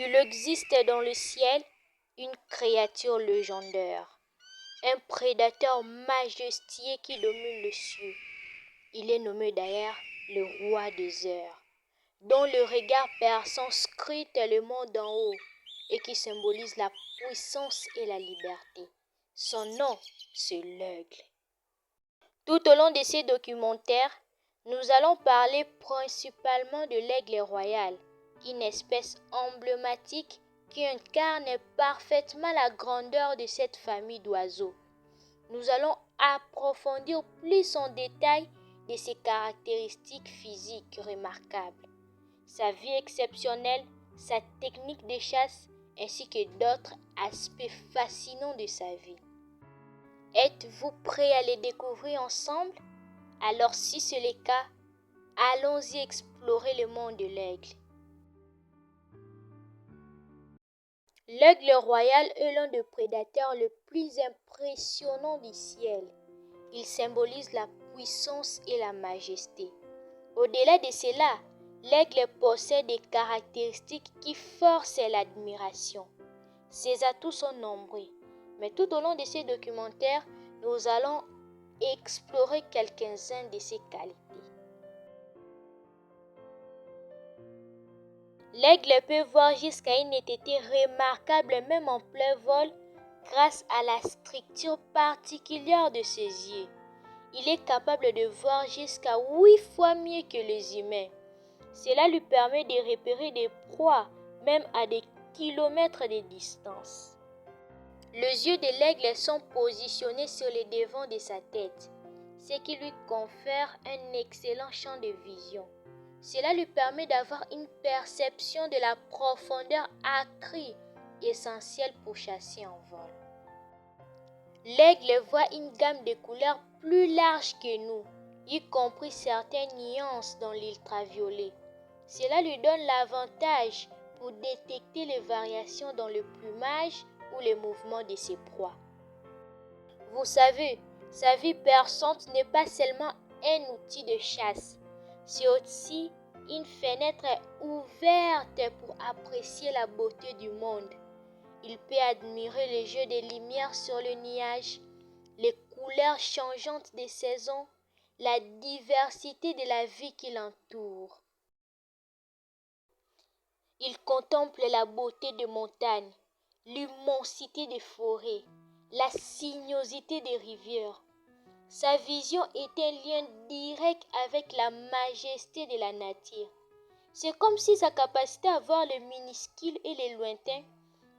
Il existe dans le ciel une créature légendaire, un prédateur majestueux qui domine le ciel. Il est nommé d'ailleurs le roi des heures, dont le regard perçant scrute le monde d'en haut et qui symbolise la puissance et la liberté. Son nom, c'est l'aigle. Tout au long de ces documentaires, nous allons parler principalement de l'aigle royal, une espèce emblématique qui incarne parfaitement la grandeur de cette famille d'oiseaux. Nous allons approfondir plus en détail de ses caractéristiques physiques remarquables, sa vie exceptionnelle, sa technique de chasse, ainsi que d'autres aspects fascinants de sa vie. Êtes-vous prêts à les découvrir ensemble? Alors si c'est le cas, allons-y explorer le monde de l'aigle. L'aigle royal est l'un des prédateurs les plus impressionnants du ciel. Il symbolise la puissance et la majesté. Au-delà de cela, l'aigle possède des caractéristiques qui forcent l'admiration. Ses atouts sont nombreux, mais tout au long de ces documentaires, nous allons explorer quelques-uns de ses qualités. L'aigle peut voir jusqu'à une netteté remarquable même en plein vol grâce à la structure particulière de ses yeux. Il est capable de voir jusqu'à 8 fois mieux que les humains. Cela lui permet de repérer des proies même à des kilomètres de distance. Les yeux de l'aigle sont positionnés sur le devant de sa tête, ce qui lui confère un excellent champ de vision. Cela lui permet d'avoir une perception de la profondeur accrue, essentielle pour chasser en vol. L'aigle voit une gamme de couleurs plus large que nous, y compris certaines nuances dans l'ultraviolet. Cela lui donne l'avantage pour détecter les variations dans le plumage ou les mouvements de ses proies. Vous savez, sa vue perçante n'est pas seulement un outil de chasse, c'est aussi une fenêtre ouverte pour apprécier la beauté du monde. Il peut admirer les jeux de lumière sur le nuage, les couleurs changeantes des saisons, la diversité de la vie qui l'entoure. Il contemple la beauté des montagnes, l'immensité des forêts, la sinuosité des rivières. Sa vision est un lien direct avec la majesté de la nature. C'est comme si sa capacité à voir le minuscule et le lointain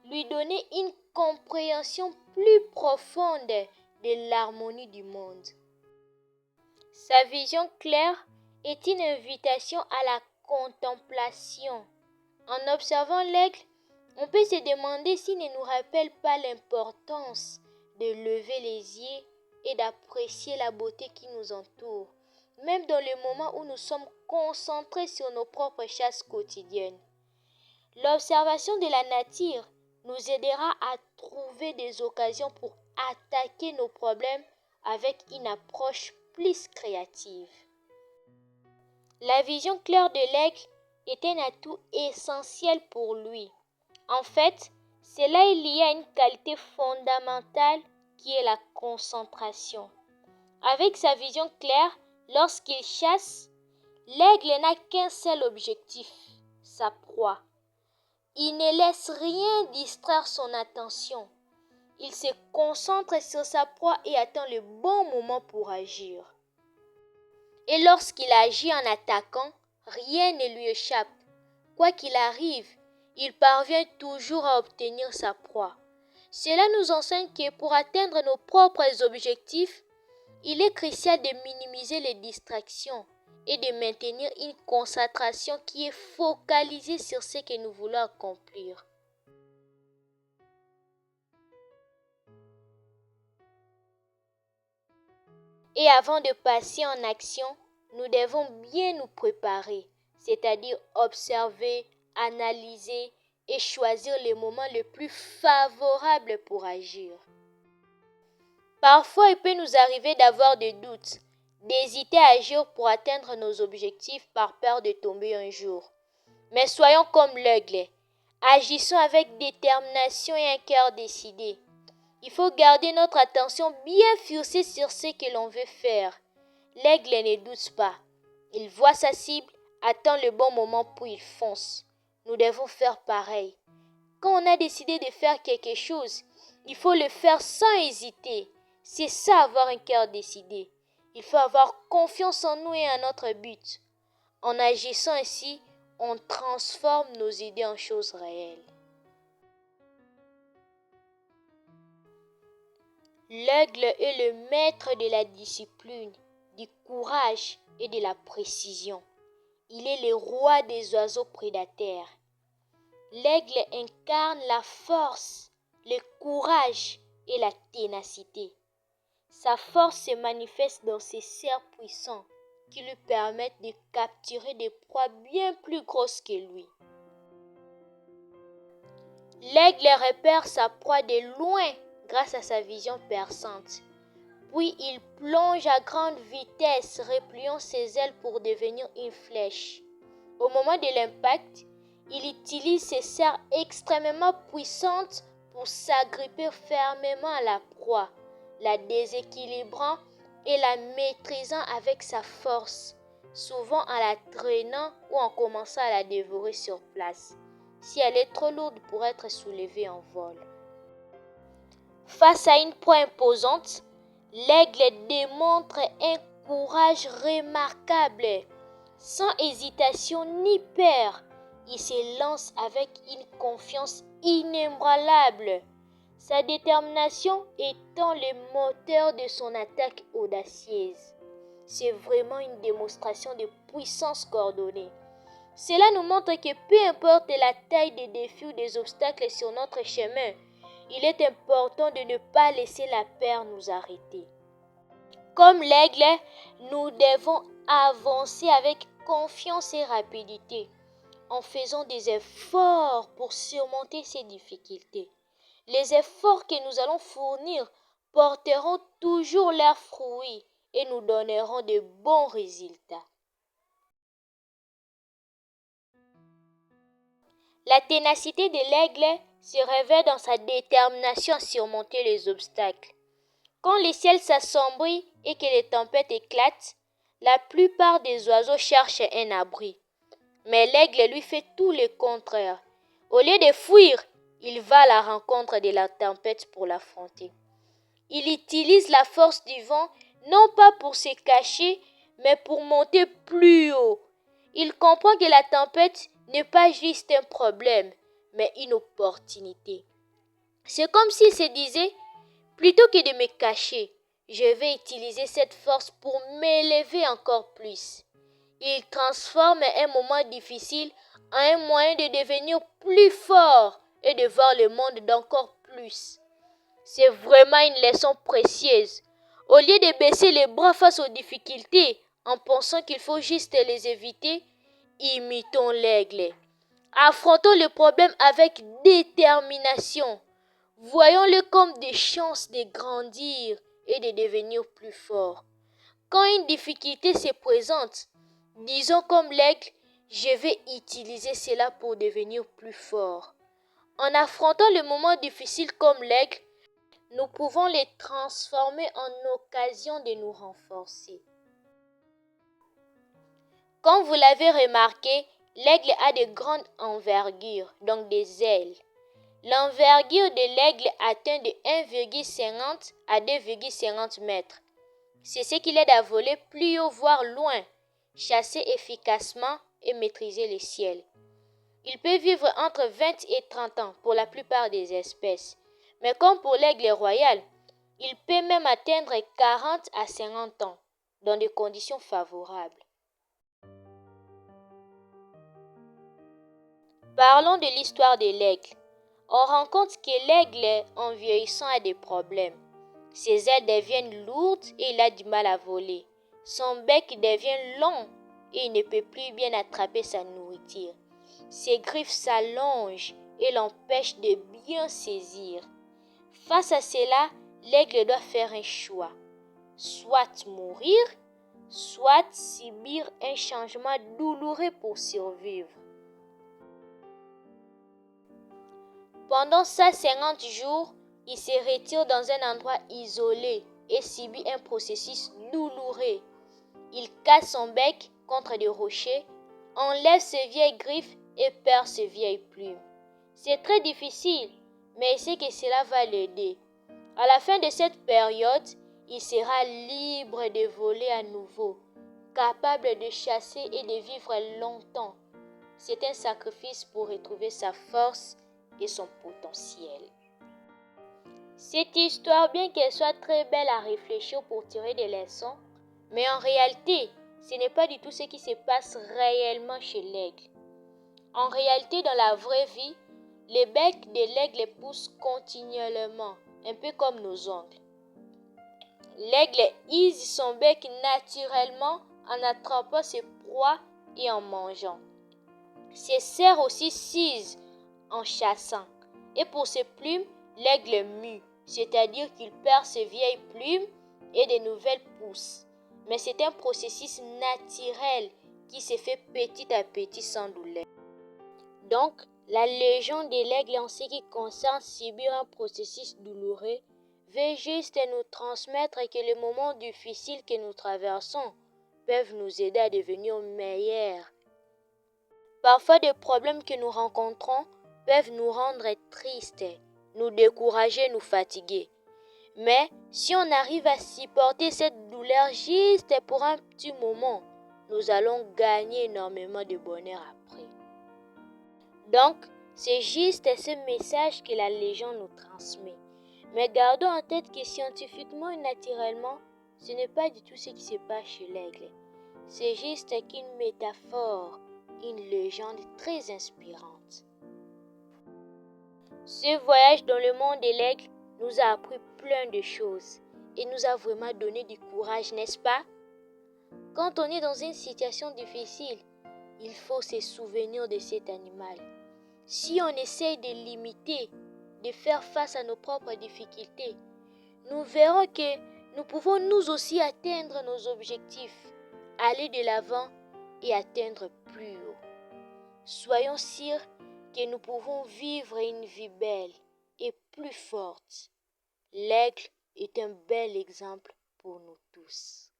lui donnait une compréhension plus profonde de l'harmonie du monde. Sa vision claire est une invitation à la contemplation. En observant l'aigle, on peut se demander s'il ne nous rappelle pas l'importance de lever les yeux et d'apprécier la beauté qui nous entoure, même dans les moments où nous sommes concentrés sur nos propres chasses quotidiennes. L'observation de la nature nous aidera à trouver des occasions pour attaquer nos problèmes avec une approche plus créative. La vision claire de l'aigle est un atout essentiel pour lui. En fait, cela est lié à une qualité fondamentale qui est la concentration. Avec sa vision claire, lorsqu'il chasse, l'aigle n'a qu'un seul objectif, sa proie. Il ne laisse rien distraire son attention. Il se concentre sur sa proie et attend le bon moment pour agir. Et lorsqu'il agit en attaquant, rien ne lui échappe. Quoi qu'il arrive, il parvient toujours à obtenir sa proie. Cela nous enseigne que pour atteindre nos propres objectifs, il est crucial de minimiser les distractions et de maintenir une concentration qui est focalisée sur ce que nous voulons accomplir. Et avant de passer en action, nous devons bien nous préparer, c'est-à-dire observer, analyser et choisir les moments les plus favorables pour agir. Parfois, il peut nous arriver d'avoir des doutes, d'hésiter à agir pour atteindre nos objectifs par peur de tomber un jour. Mais soyons comme l'aigle. Agissons avec détermination et un cœur décidé. Il faut garder notre attention bien fixée sur ce que l'on veut faire. L'aigle ne doute pas. Il voit sa cible, attend le bon moment puis il fonce. Nous devons faire pareil. Quand on a décidé de faire quelque chose, il faut le faire sans hésiter. C'est ça avoir un cœur décidé. Il faut avoir confiance en nous et en notre but. En agissant ainsi, on transforme nos idées en choses réelles. L'aigle est le maître de la discipline, du courage et de la précision. Il est le roi des oiseaux prédateurs. L'aigle incarne la force, le courage et la ténacité. Sa force se manifeste dans ses serres puissants qui lui permettent de capturer des proies bien plus grosses que lui. L'aigle repère sa proie de loin grâce à sa vision perçante. Puis il plonge à grande vitesse, repliant ses ailes pour devenir une flèche. Au moment de l'impact, il utilise ses serres extrêmement puissantes pour s'agripper fermement à la proie, la déséquilibrant et la maîtrisant avec sa force, souvent en la traînant ou en commençant à la dévorer sur place, si elle est trop lourde pour être soulevée en vol. Face à une proie imposante, l'aigle démontre un courage remarquable. Sans hésitation ni peur, il se lance avec une confiance inébranlable. Sa détermination étant le moteur de son attaque audacieuse. C'est vraiment une démonstration de puissance coordonnée. Cela nous montre que peu importe la taille des défis ou des obstacles sur notre chemin, il est important de ne pas laisser la peur nous arrêter. Comme l'aigle, nous devons avancer avec confiance et rapidité, en faisant des efforts pour surmonter ces difficultés. Les efforts que nous allons fournir porteront toujours leurs fruits et nous donneront de bons résultats. La ténacité de l'aigle se révèle dans sa détermination à surmonter les obstacles. Quand le ciel s'assombrit et que les tempêtes éclatent, la plupart des oiseaux cherchent un abri. Mais l'aigle lui fait tout le contraire. Au lieu de fuir, il va à la rencontre de la tempête pour l'affronter. Il utilise la force du vent non pas pour se cacher, mais pour monter plus haut. Il comprend que la tempête n'est pas juste un problème, mais une opportunité. C'est comme s'il se disait, plutôt que de me cacher, je vais utiliser cette force pour m'élever encore plus. Il transforme un moment difficile en un moyen de devenir plus fort et de voir le monde d'encore plus. C'est vraiment une leçon précieuse. Au lieu de baisser les bras face aux difficultés en pensant qu'il faut juste les éviter, imitons l'aigle. Affrontons le problème avec détermination. Voyons-le comme des chances de grandir et de devenir plus fort. Quand une difficulté se présente, disons comme l'aigle, je vais utiliser cela pour devenir plus fort. En affrontant le moment difficile comme l'aigle, nous pouvons les transformer en occasion de nous renforcer. Comme vous l'avez remarqué, l'aigle a de grandes envergures, donc des ailes. L'envergure de l'aigle atteint de 1,50 à 2,50 mètres. C'est ce qui l'aide à voler plus haut, voire loin, chasser efficacement et maîtriser le ciel. Il peut vivre entre 20 et 30 ans pour la plupart des espèces. Mais comme pour l'aigle royal, il peut même atteindre 40 à 50 ans, dans des conditions favorables. Parlons de l'histoire de l'aigle. On rencontre que l'aigle, en vieillissant, a des problèmes. Ses ailes deviennent lourdes et il a du mal à voler. Son bec devient long et il ne peut plus bien attraper sa nourriture. Ses griffes s'allongent et l'empêchent de bien saisir. Face à cela, l'aigle doit faire un choix. Soit mourir, soit subir un changement douloureux pour survivre. Pendant ces 50 jours, il se retire dans un endroit isolé et subit un processus douloureux. Il casse son bec contre des rochers, enlève ses vieilles griffes et perd ses vieilles plumes. C'est très difficile, mais il sait que cela va l'aider. À la fin de cette période, il sera libre de voler à nouveau, capable de chasser et de vivre longtemps. C'est un sacrifice pour retrouver sa force et son potentiel. Cette histoire, bien qu'elle soit très belle à réfléchir pour tirer des leçons, mais en réalité, ce n'est pas du tout ce qui se passe réellement chez l'aigle. En réalité, dans la vraie vie, les becs de l'aigle poussent continuellement, un peu comme nos ongles. L'aigle use son bec naturellement en attrapant ses proies et en mangeant. Ses cerfs aussi s'usent en chassant. Et pour ses plumes, l'aigle mue, c'est-à-dire qu'il perd ses vieilles plumes et de nouvelles poussent. Mais c'est un processus naturel qui se fait petit à petit sans douleur. Donc, la légende de l'aigle en ce qui concerne subir un processus douloureux veut juste nous transmettre que les moments difficiles que nous traversons peuvent nous aider à devenir meilleurs. Parfois, des problèmes que nous rencontrons peuvent nous rendre tristes, nous décourager, nous fatiguer. Mais si on arrive à supporter cette douleur juste pour un petit moment, nous allons gagner énormément de bonheur après. Donc, c'est juste ce message que la légende nous transmet. Mais gardons en tête que scientifiquement et naturellement, ce n'est pas du tout ce qui se passe chez l'aigle. C'est juste qu'une métaphore, une légende très inspirante. Ce voyage dans le monde de l'aigle nous a appris plein de choses et nous a vraiment donné du courage, n'est-ce pas? Quand on est dans une situation difficile, il faut se souvenir de cet animal. Si on essaye de l'imiter, de faire face à nos propres difficultés, nous verrons que nous pouvons nous aussi atteindre nos objectifs, aller de l'avant et atteindre plus haut. Soyons sûrs que nous pouvons vivre une vie belle et plus forte. L'aigle est un bel exemple pour nous tous.